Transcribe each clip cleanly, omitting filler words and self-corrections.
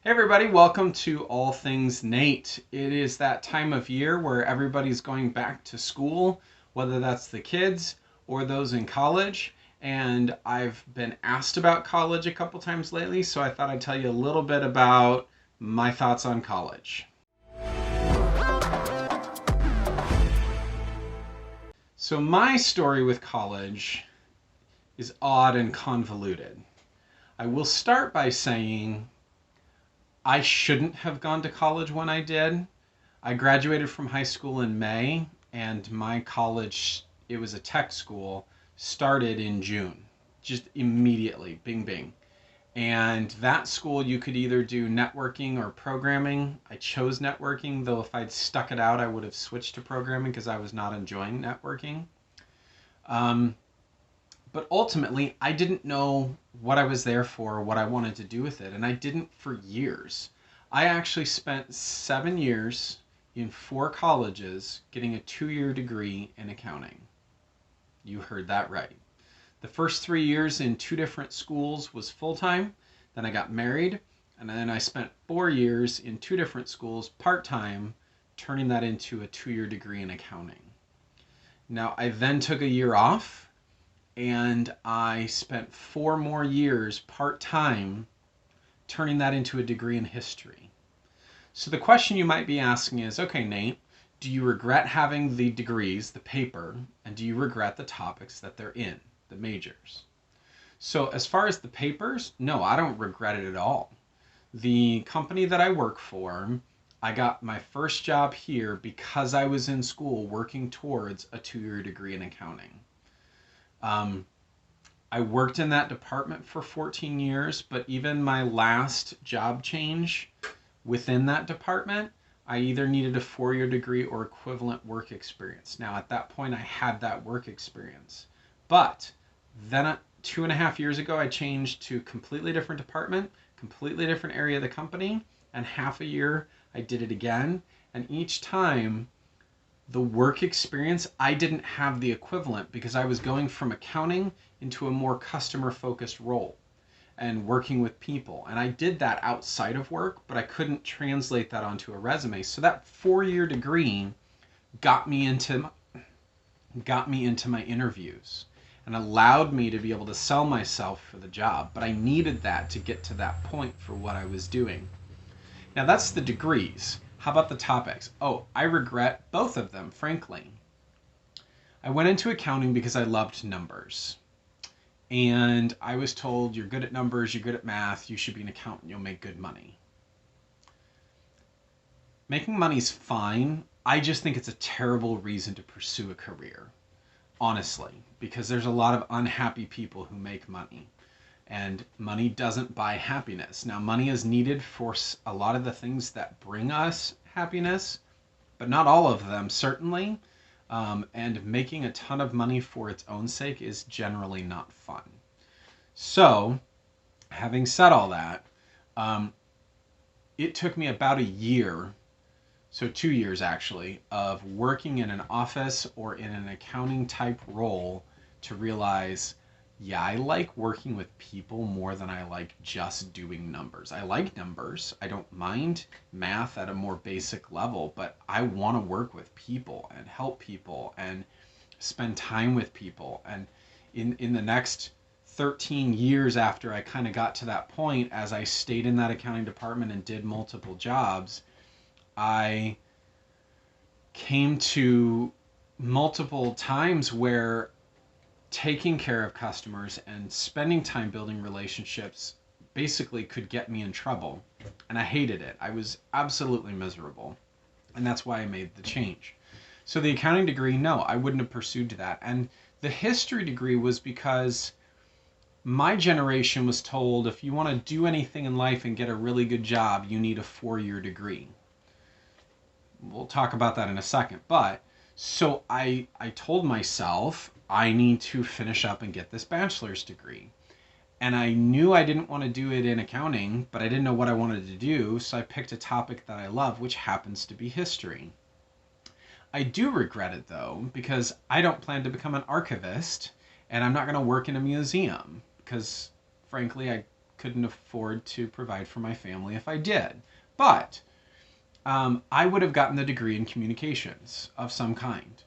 Hey everybody, welcome to All Things Nate. It is that time of year where everybody's going back to school, whether that's the kids or those in college. And I've been asked about college a couple times lately, so I thought I'd tell you a little bit about my thoughts on college. So my story with college is odd and convoluted. I will start by saying I shouldn't have gone to college when I did. I graduated from high school in May, and my college, it was a tech school, started in June. Just immediately, bing, bing. And that school, you could either do networking or programming. I chose networking, though if I'd stuck it out, I would have switched to programming because I was not enjoying networking. Um, but ultimately, I didn't know what I was there for or what I wanted to do with it, and I didn't for years. I actually spent 7 years in 4 colleges getting a 2-year degree in accounting. You heard that right. The first 3 years in 2 different schools was full time. Then I got married, and then I spent 4 years in 2 different schools part time, turning that into a 2-year degree in accounting. Now, I then took a year off and I spent 4 more years part time turning that into a degree in history. So the question you might be asking is, okay, Nate, do you regret having the degrees, the paper, and do you regret the topics that they're in, the majors? So as far as the papers, no, I don't regret it at all. The company that I work for, I got my first job here because I was in school working towards a 2-year degree in accounting. I worked in that department for 14 years, but even my last job change within that department, I either needed a 4-year degree or equivalent work experience. Now, at that point, I had that work experience. But then 2.5 years ago, I changed to a completely different department, completely different area of the company, and half a year I did it again. And each time, the work experience, I didn't have the equivalent because I was going from accounting into a more customer focused role and working with people. And I did that outside of work, but I couldn't translate that onto a resume. So that 4-year degree got me into my interviews and allowed me to be able to sell myself for the job. But I needed that to get to that point for what I was doing. Now that's the degrees. How about the topics? Oh, I regret both of them, frankly. I went into accounting because I loved numbers. And I was told, you're good at numbers, you're good at math, you should be an accountant, you'll make good money. Making money's fine. I just think it's a terrible reason to pursue a career, honestly, because there's a lot of unhappy people who make money. And money doesn't buy happiness. Now, money is needed for a lot of the things that bring us happiness, but not all of them, certainly. And making a ton of money for its own sake is generally not fun. So, having said all that, it took me about a year, so 2 years actually, of working in an office or in an accounting type role to realize, yeah, I like working with people more than I like just doing numbers. I like numbers. I don't mind math at a more basic level, but I want to work with people and help people and spend time with people. And in the next 13 years after I kind of got to that point, as I stayed in that accounting department and did multiple jobs, I came to multiple times where taking care of customers and spending time building relationships basically could get me in trouble. And I hated it. I was absolutely miserable. And that's why I made the change. So the accounting degree, no, I wouldn't have pursued that. And the history degree was because my generation was told if you want to do anything in life and get a really good job, you need a 4-year degree. We'll talk about that in a second. But so I told myself I need to finish up and get this bachelor's degree. And I knew I didn't want to do it in accounting, but I didn't know what I wanted to do. So I picked a topic that I love, which happens to be history. I do regret it though, because I don't plan to become an archivist and I'm not going to work in a museum because frankly, I couldn't afford to provide for my family if I did. But I would have gotten the degree in communications of some kind,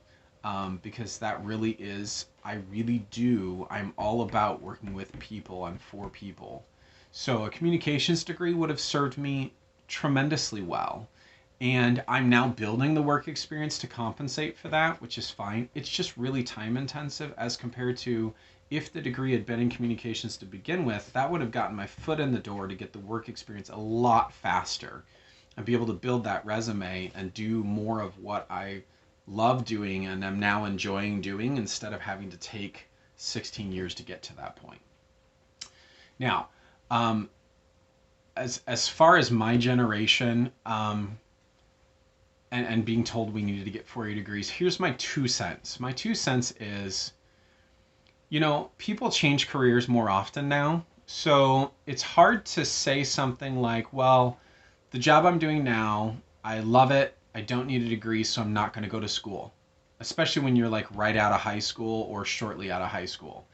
because that really is, I'm all about working with people and for people. So a communications degree would have served me tremendously well. And I'm now building the work experience to compensate for that, which is fine. It's just really time intensive as compared to if the degree had been in communications to begin with, that would have gotten my foot in the door to get the work experience a lot faster and be able to build that resume and do more of what I love doing and am now enjoying doing instead of having to take 16 years to get to that point. Now, as far as my generation, and being told we needed to get 4 year degrees, here's my 2 cents. My 2 cents is, people change careers more often now. So it's hard to say something like, well, the job I'm doing now, I love it. I don't need a degree, so I'm not going to go to school. Especially when you're like right out of high school or shortly out of high school.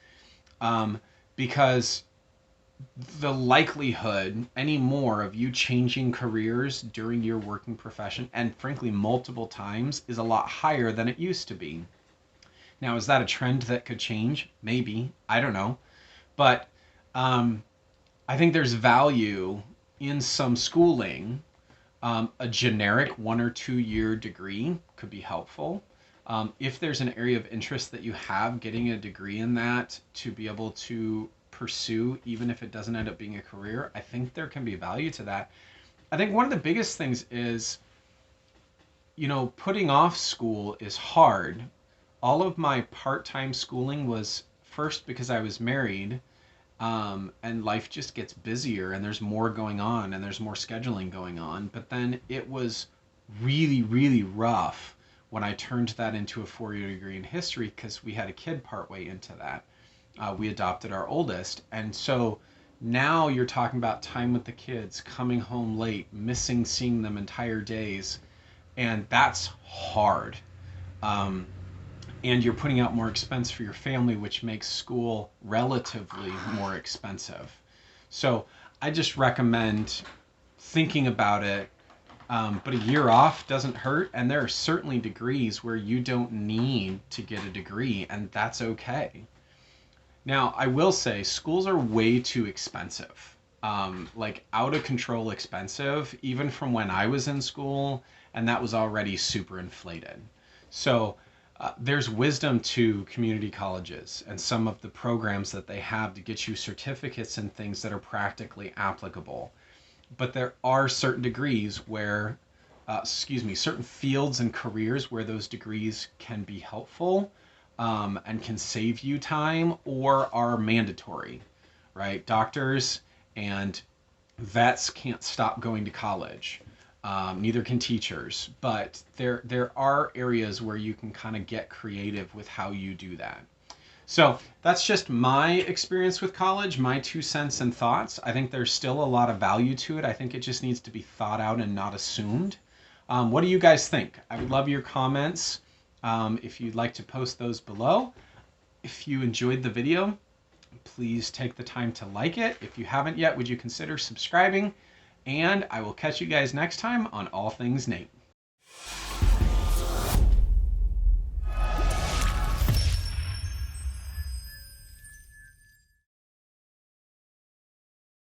Because the likelihood anymore of you changing careers during your working profession, and frankly multiple times, is a lot higher than it used to be. Now, is that a trend that could change? Maybe. I don't know. But I think there's value in some schooling. A generic 1 or 2 year degree could be helpful. If there's an area of interest that you have, getting a degree in that to be able to pursue, even if it doesn't end up being a career, I think there can be value to that. I think one of the biggest things is, putting off school is hard. All of my part-time schooling was first because I was married, and life just gets busier and there's more going on and there's more scheduling going on. But then it was really, really rough when I turned that into a 4 year degree in history because we had a kid partway into that. We adopted our oldest. And so now you're talking about time with the kids, coming home late, missing seeing them entire days. And that's hard. And you're putting out more expense for your family, which makes school relatively more expensive. So I just recommend thinking about it. But a year off doesn't hurt. And there are certainly degrees where you don't need to get a degree, and that's okay. Now, I will say schools are way too expensive, like out of control expensive, even from when I was in school, and that was already super inflated. So there's wisdom to community colleges and some of the programs that they have to get you certificates and things that are practically applicable. But there are certain degrees where, certain fields and careers where those degrees can be helpful, and can save you time or are mandatory, right? Doctors and vets can't stop going to college. Neither can teachers, but there are areas where you can kind of get creative with how you do that. So that's just my experience with college, my 2 cents and thoughts. I think there's still a lot of value to it. I think it just needs to be thought out and not assumed. What do you guys think? I would love your comments. If you'd like to post those below. If you enjoyed the video, please take the time to like it. If you haven't yet, would you consider subscribing? And I will catch you guys next time on All Things Nate.